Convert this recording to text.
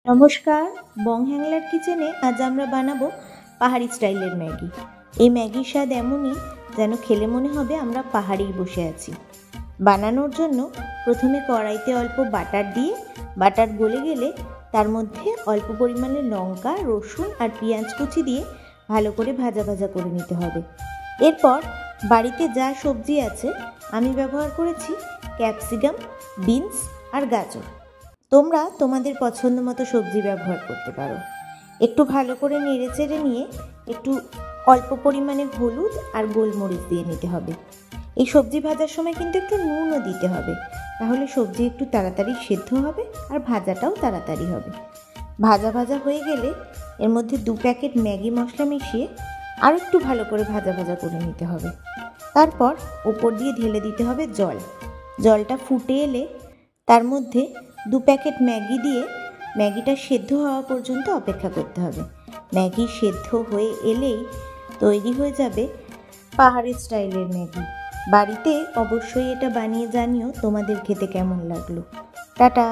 নমস্কার, বং হ্যাংলার কিচেনে আজ আমরা বানাবো পাহাড়ি স্টাইলের ম্যাগি। এই ম্যাগির স্বাদ এমনই যেন খেলে মনে হবে আমরা পাহাড়েই বসে আছি। বানানোর জন্য প্রথমে কড়াইতে অল্প বাটার দিয়ে বাটার গলে গেলে তার মধ্যে অল্প পরিমাণে লঙ্কা, রসুন আর পেঁয়াজ কুচি দিয়ে ভালো করে ভাজা ভাজা করে নিতে হবে। এরপর বাড়িতে যা সবজি আছে আমি ব্যবহার করেছি ক্যাপসিকাম, বিনস আর গাজর। তোমরা তোমাদের পছন্দ মতো সবজি ব্যবহার করতে পারো। একটু ভালো করে নেড়ে চেড়ে নিয়ে একটু অল্প পরিমাণে হলুদ আর গোলমরিচ দিয়ে নিতে হবে। এই সবজি ভাজার সময় কিন্তু একটু নুনও দিতে হবে, তাহলে সবজি একটু তাড়াতাড়ি সেদ্ধ হবে আর ভাজাটাও তাড়াতাড়ি হবে। ভাজা ভাজা হয়ে গেলে এর মধ্যে 2 প্যাকেট ম্যাগি মশলা মিশিয়ে আর একটু ভালো করে ভাজা ভাজা করে নিতে হবে। তারপর ওপর দিয়ে ঢেলে দিতে হবে জল। জলটা ফুটে এলে তার মধ্যে 2 প্যাকেট ম্যাগি দিয়ে ম্যাগিটা সেদ্ধ হওয়া পর্যন্ত অপেক্ষা করতে হবে। ম্যাগি সেদ্ধ হয়ে এলেই তৈরি হয়ে যাবে পাহাড়ি স্টাইলের ম্যাগি। বাড়িতে অবশ্যই এটা বানিয়ে জানিও তোমাদের খেতে কেমন লাগলো। টাটা।